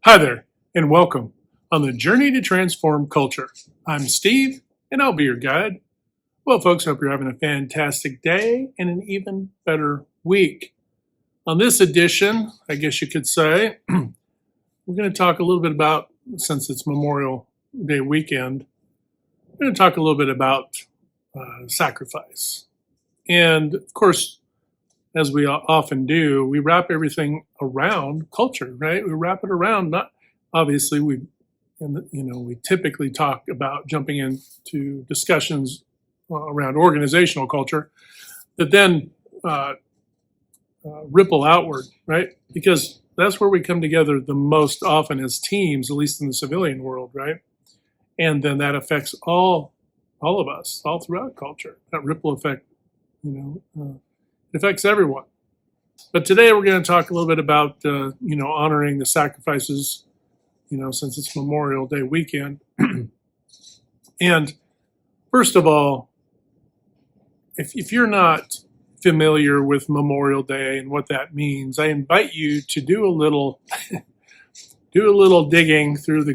Hi there, and welcome on the journey to transform culture. I'm Steve, and I'll be your guide. Well, folks, hope you're having a fantastic day and an even better week. On this edition, I guess you could say, we're going to talk a little bit about, since it's Memorial Day weekend, we're going to talk a little bit about sacrifice. And of course, as we often do, we wrap everything around culture, right? We wrap it around, not obviously we typically talk about jumping into discussions around organizational culture that then ripple outward, right? Because that's where we come together the most often as teams, at least in the civilian world, right? And then that affects all of us, all throughout culture. That ripple effect, it affects everyone. But today we're going to talk a little bit about honoring the sacrifices, since it's Memorial Day weekend. And first of all, if you're not familiar with Memorial Day and what that means, I invite you to do a little digging through the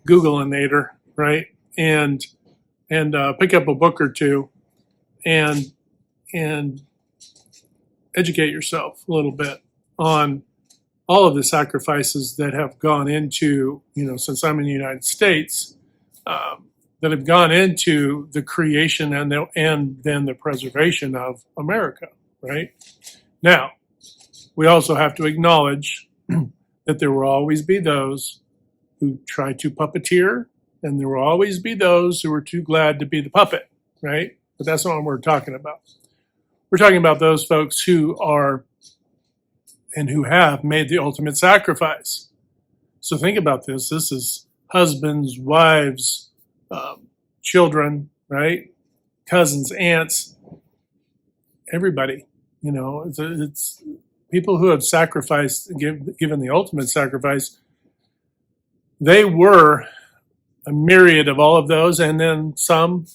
Googleinator, right? And pick up a book or two and educate yourself a little bit on all of the sacrifices that have gone into, since I'm in the United States, that have gone into the creation and then the preservation of America, right? Now, we also have to acknowledge that there will always be those who try to puppeteer, and there will always be those who are too glad to be the puppet, right? But that's not what we're talking about. We're talking about those folks who are and who have made the ultimate sacrifice. So think about this. This is husbands, wives, children, right? Cousins, aunts, everybody. It's people who have sacrificed, given the ultimate sacrifice. They were a myriad of all of those, and then some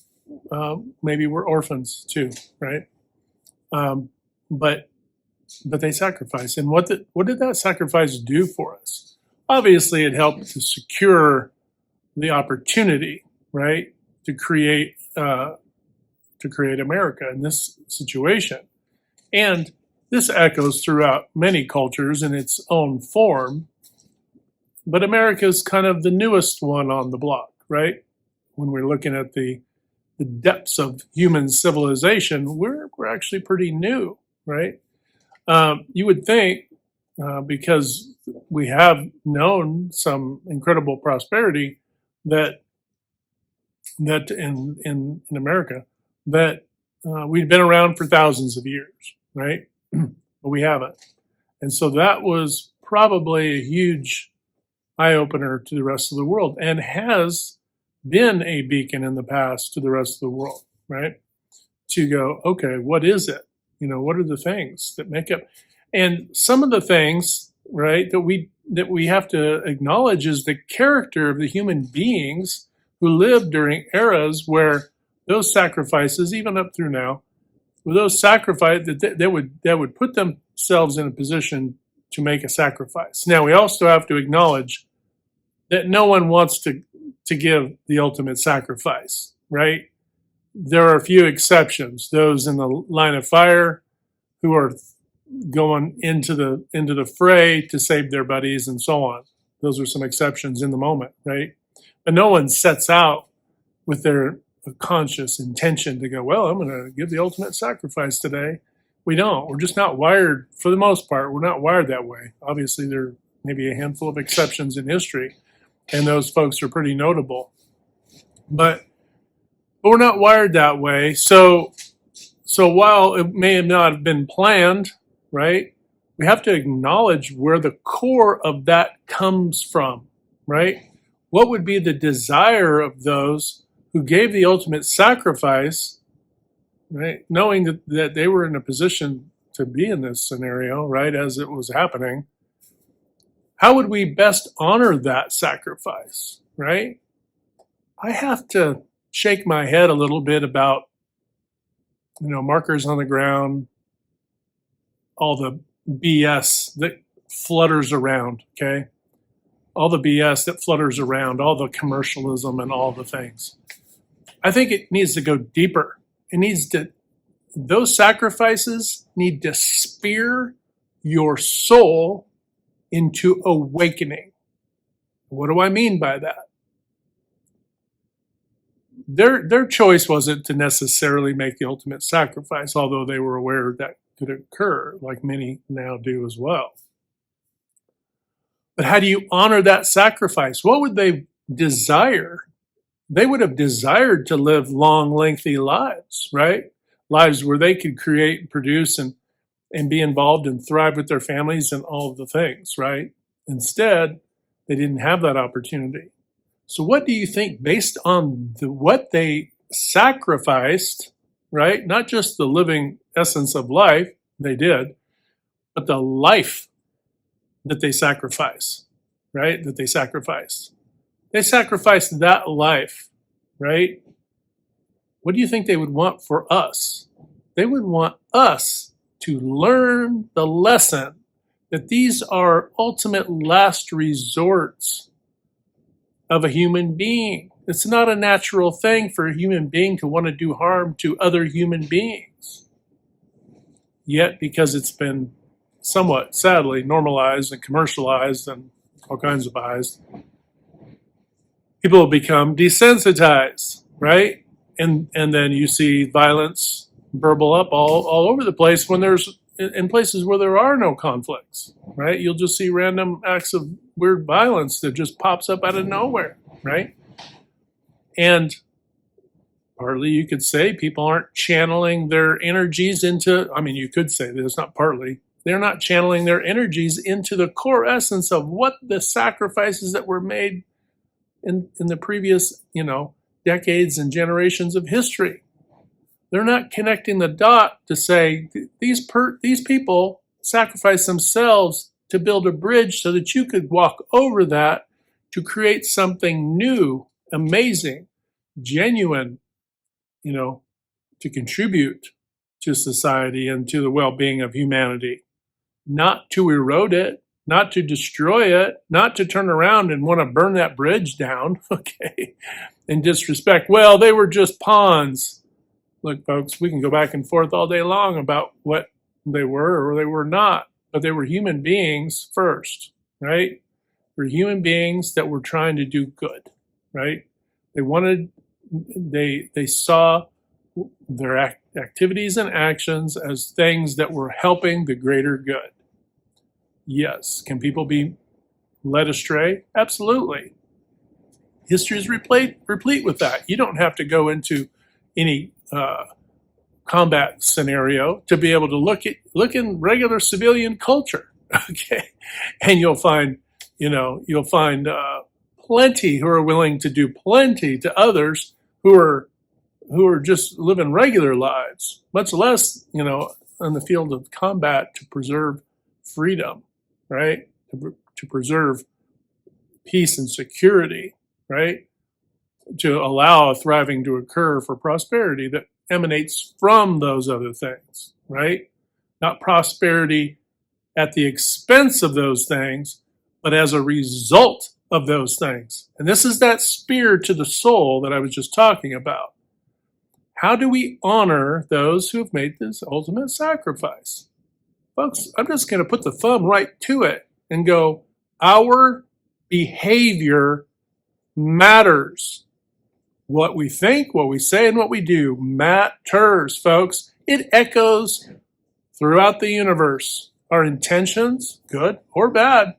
maybe were orphans too, right? But they sacrificed. And what did that sacrifice do for us? Obviously, it helped to secure the opportunity, right, to create America in this situation. And this echoes throughout many cultures in its own form. But America is kind of the newest one on the block, right? When we're looking at the depths of human civilization, we're actually pretty new, right? You would think, because we have known some incredible prosperity, that in America, that we'd been around for thousands of years, right? But we haven't, and so that was probably a huge eye opener to the rest of the world, and has been a beacon in the past to the rest of the world, right? To go, okay, what is it? What are the things that make up? And some of the things, right, that we have to acknowledge is the character of the human beings who lived during eras where those sacrifices, even up through now, were those sacrifices that would put themselves in a position to make a sacrifice. Now, we also have to acknowledge that no one wants to give the ultimate sacrifice, right? There are a few exceptions, those in the line of fire who are going into the fray to save their buddies and so on. Those are some exceptions in the moment, right? But no one sets out with their conscious intention to go, well, I'm going to give the ultimate sacrifice today. We don't. We're just not wired, for the most part, we're not wired that way. Obviously, there may be a handful of exceptions in history, and those folks are pretty notable. But we're not wired that way. So while it may not have been planned, right, we have to acknowledge where the core of that comes from, right? What would be the desire of those who gave the ultimate sacrifice, right, knowing that they were in a position to be in this scenario, right, as it was happening? How would we best honor that sacrifice, right? I have to shake my head a little bit about, markers on the ground, all the BS that flutters around, okay? all the BS that flutters around, all the commercialism and all the things. I think it needs to go deeper. Those sacrifices need to spear your soul into awakening. What do I mean by that? Their choice wasn't to necessarily make the ultimate sacrifice, although they were aware that could occur, like many now do as well. But how do you honor that sacrifice? What would they desire? They would have desired to live long, lengthy lives, right? Lives where they could create, produce, and be involved and thrive with their families and all of the things, right? Instead, they didn't have that opportunity. So what do you think, based on what they sacrificed, right? Not just the living essence of life, they did, but the life that they sacrifice, right? That they sacrificed. They sacrificed that life, right? What do you think they would want for us? They would want us to learn the lesson that these are ultimate last resorts of a human being. It's not a natural thing for a human being to want to do harm to other human beings. Yet, because it's been somewhat, sadly, normalized and commercialized and all kinds of biased, people have become desensitized, right? And then you see violence burble up all over the place when there's in places where there are no conflicts, right? You'll just see random acts of weird violence that just pops up out of nowhere, right? And partly you could say people aren't channeling their energies into, I mean, you could say this, not partly, they're not channeling their energies into the core essence of what the sacrifices that were made in the previous, decades and generations of history. They're not connecting the dot to say these people sacrificed themselves to build a bridge so that you could walk over that to create something new, amazing, genuine, to contribute to society and to the well-being of humanity, not to erode it, not to destroy it, not to turn around and want to burn that bridge down, okay, and disrespect. Well, they were just pawns. Look, folks, we can go back and forth all day long about what they were or they were not, but they were human beings first, right? They were human beings that were trying to do good, right? They saw their activities and actions as things that were helping the greater good. Yes. Can people be led astray? Absolutely. History is replete with that. You don't have to go into any combat scenario to be able to look in regular civilian culture, okay, and you'll find plenty who are willing to do plenty to others who are just living regular lives, much less in the field of combat to preserve freedom, right? To preserve peace and security, right? To allow a thriving to occur for prosperity that emanates from those other things, right? Not prosperity at the expense of those things, but as a result of those things. And this is that spear to the soul that I was just talking about. How do we honor those who have made this ultimate sacrifice? Folks, I'm just going to put the thumb right to it and go, our behavior matters. What we think, what we say, and what we do matters, folks. It echoes throughout the universe. Our intentions, good or bad,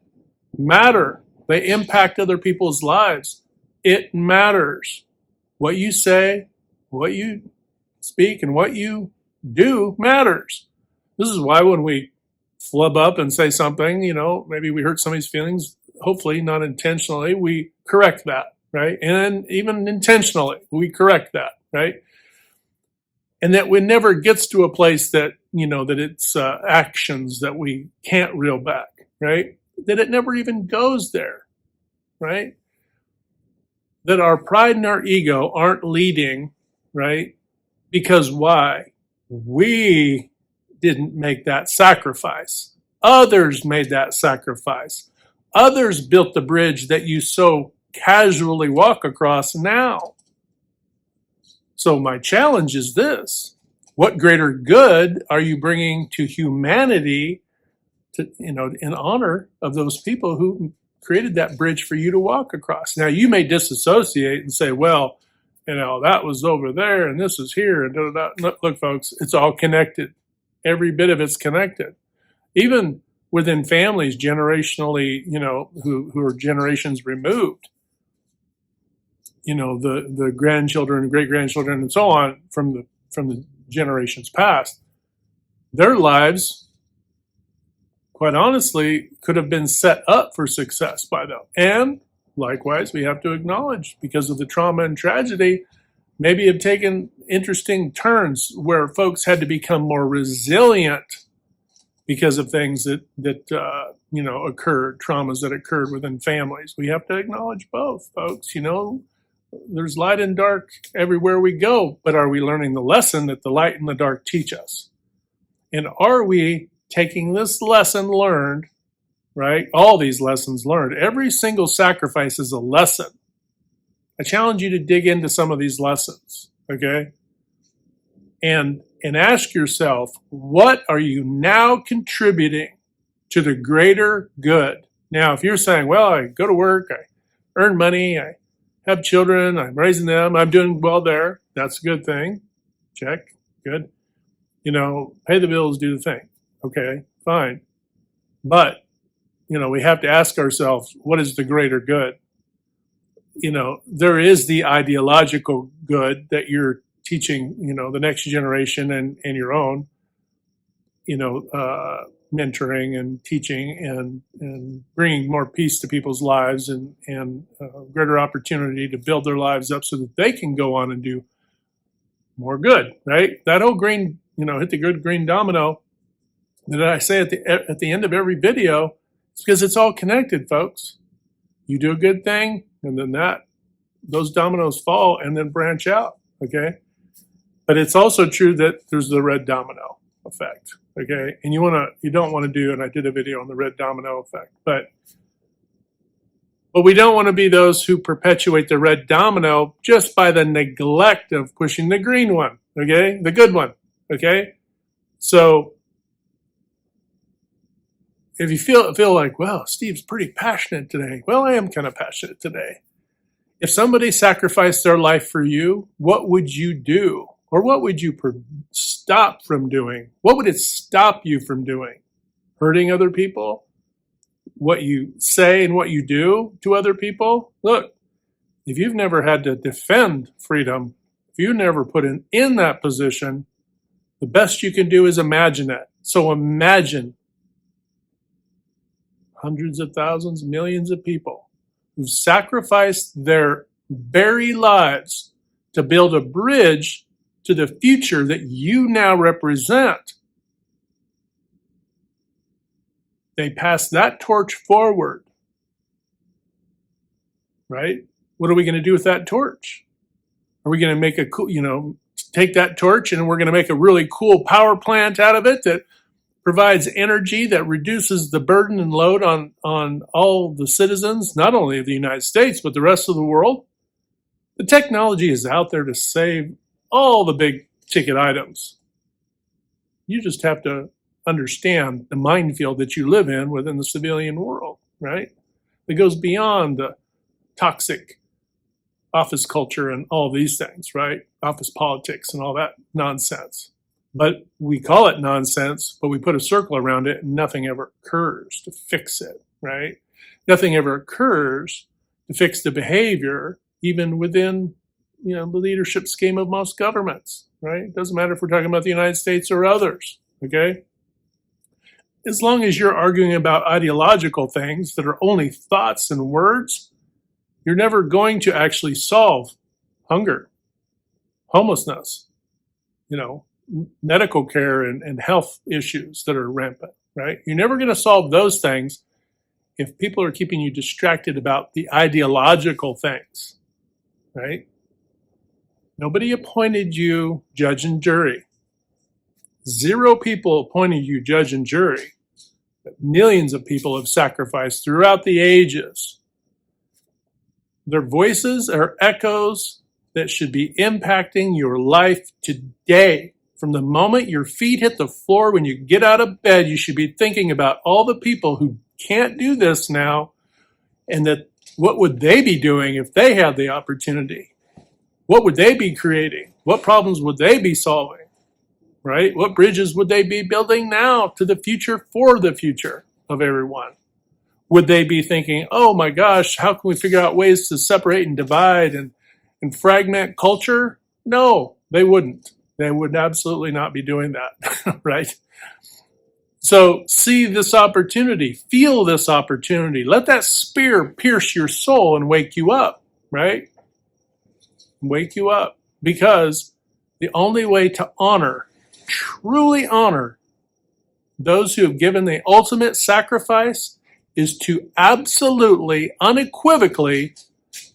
matter. They impact other people's lives. It matters. What you say, what you speak, and what you do matters. This is why when we flub up and say something, maybe we hurt somebody's feelings, hopefully not intentionally, we correct that. Right? And even intentionally, we correct that, right? And that it never gets to a place that, that it's actions that we can't reel back, right? That it never even goes there, right? That our pride and our ego aren't leading, right? Because why? We didn't make that sacrifice. Others made that sacrifice. Others built the bridge that you so casually walk across now. So my challenge is this: what greater good are you bringing to humanity to, in honor of those people who created that bridge for you to walk across? Now, you may disassociate and say, well, that was over there and this is here and da, da, da. Look, folks, it's all connected. Every bit of it's connected. Even within families generationally, who are generations removed, the grandchildren, great grandchildren, and so on from the generations past, their lives, quite honestly, could have been set up for success by them. And likewise, we have to acknowledge, because of the trauma and tragedy, maybe have taken interesting turns where folks had to become more resilient because of things that occurred, traumas that occurred within families. We have to acknowledge both, folks. There's light and dark everywhere we go, but are we learning the lesson that the light and the dark teach us? And are we taking this lesson learned, right? All these lessons learned. Every single sacrifice is a lesson. I challenge you to dig into some of these lessons, okay? And ask yourself, what are you now contributing to the greater good? Now, if you're saying, well, I go to work, I earn money, I have children, I'm raising them, I'm doing well there, that's a good thing. Check, good. Pay the bills, do the thing. Okay, fine. But, we have to ask ourselves, what is the greater good? There is the ideological good that you're teaching, the next generation and your own, mentoring and teaching and bringing more peace to people's lives and greater opportunity to build their lives up so that they can go on and do more good, right? That whole green, hit the good green domino that I say at the end of every video, it's because it's all connected, folks. You do a good thing, and then those dominoes fall and then branch out, okay? But it's also true that there's the red domino effect, okay? And you don't want to do, and I did a video on the red domino effect, but we don't want to be those who perpetuate the red domino just by the neglect of pushing the green one, okay? The good one, okay? So if you feel like, well, Steve's pretty passionate today. Well, I am kind of passionate today. If somebody sacrificed their life for you, what would you do? Or what would you stop from doing? What would it stop you from doing? Hurting other people? What you say and what you do to other people? Look, if you've never had to defend freedom, if you've never put in that position, the best you can do is imagine it. So imagine hundreds of thousands, millions of people who've sacrificed their very lives to build a bridge to the future that you now represent. They pass that torch forward, right? What are we going to do with that torch? Are we going to make a cool, take that torch and we're going to make a really cool power plant out of it that provides energy that reduces the burden and load on all the citizens, not only of the United States, but the rest of the world? The technology is out there to save all the big ticket items. You just have to understand the minefield that you live in within the civilian world, right? That goes beyond the toxic office culture and all these things, right? Office politics and all that nonsense. But we call it nonsense, but we put a circle around it and nothing ever occurs to fix it, right? Nothing ever occurs to fix the behavior, even within, the leadership scheme of most governments, right? It doesn't matter if we're talking about the United States or others, okay? As long as you're arguing about ideological things that are only thoughts and words, you're never going to actually solve hunger, homelessness, medical care and health issues that are rampant, right? You're never going to solve those things if people are keeping you distracted about the ideological things, right? Nobody appointed you judge and jury. 0 people appointed you judge and jury. that millions of people have sacrificed throughout the ages. Their voices are echoes that should be impacting your life today. From the moment your feet hit the floor, when you get out of bed, you should be thinking about all the people who can't do this now, and that what would they be doing if they had the opportunity? What would they be creating? What problems would they be solving? Right? What bridges would they be building now to the future for the future of everyone? Would they be thinking, oh my gosh, how can we figure out ways to separate and divide and fragment culture? No, they wouldn't. They would absolutely not be doing that, right? So see this opportunity, feel this opportunity. Let that spear pierce your soul and wake you up, right? Wake you up, because the only way to honor, truly honor those who have given the ultimate sacrifice is to absolutely, unequivocally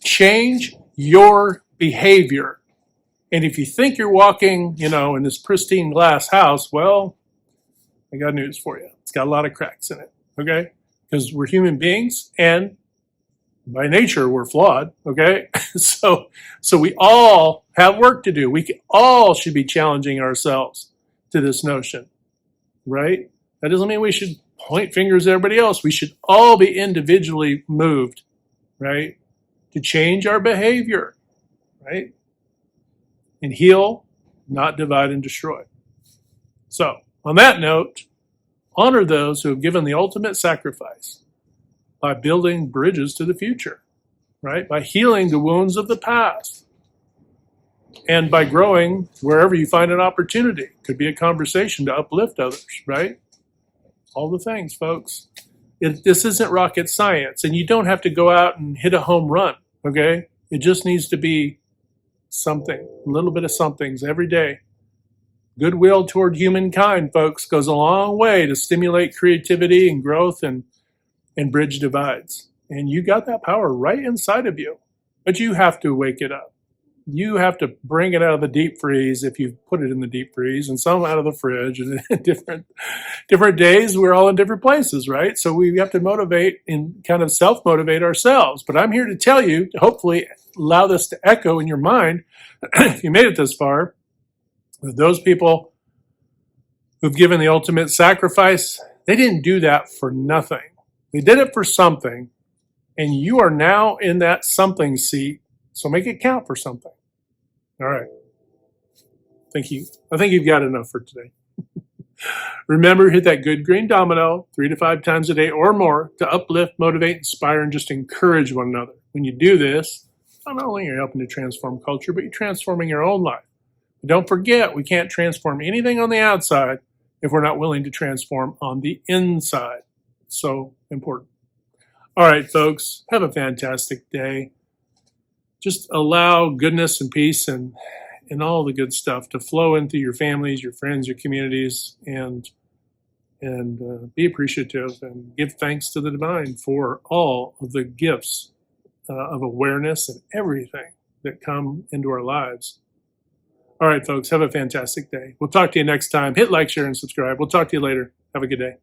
change your behavior. And if you think you're walking, in this pristine glass house, well, I got news for you. It's got a lot of cracks in it, okay? Because we're human beings, and by nature, we're flawed, okay? So we all have work to do. We all should be challenging ourselves to this notion, right? That doesn't mean we should point fingers at everybody else. We should all be individually moved, right, to change our behavior, right? And heal, not divide and destroy. So, on that note, honor those who have given the ultimate sacrifice by building bridges to the future, right? By healing the wounds of the past, and by growing wherever you find an opportunity. Could be a conversation to uplift others, right? All the things, folks. This isn't rocket science, and you don't have to go out and hit a home run, okay? It just needs to be something, a little bit of somethings every day. Goodwill toward humankind, folks, goes a long way to stimulate creativity and growth and bridge divides. And you got that power right inside of you, but you have to wake it up. You have to bring it out of the deep freeze if you put it in the deep freeze, and some out of the fridge. And different days, we're all in different places, right? So we have to motivate and kind of self-motivate ourselves. But I'm here to tell you, to hopefully allow this to echo in your mind, if you made it this far, that those people who've given the ultimate sacrifice, they didn't do that for nothing. They did it for something, and you are now in that something seat, so make it count for something. All right. Thank you. I think you've got enough for today. Remember, hit that good green domino 3 to 5 times a day or more to uplift, motivate, inspire, and just encourage one another. When you do this, not only are you helping to transform culture, but you're transforming your own life. But don't forget, we can't transform anything on the outside if we're not willing to transform on the inside. So important. All right, folks, have a fantastic day. Just allow goodness and peace and all the good stuff to flow into your families, your friends, your communities, and be appreciative and give thanks to the divine for all of the gifts of awareness and everything that come into our lives. All right, folks, have a fantastic day. We'll talk to you next time. Hit like, share, and subscribe. We'll talk to you later. Have a good day.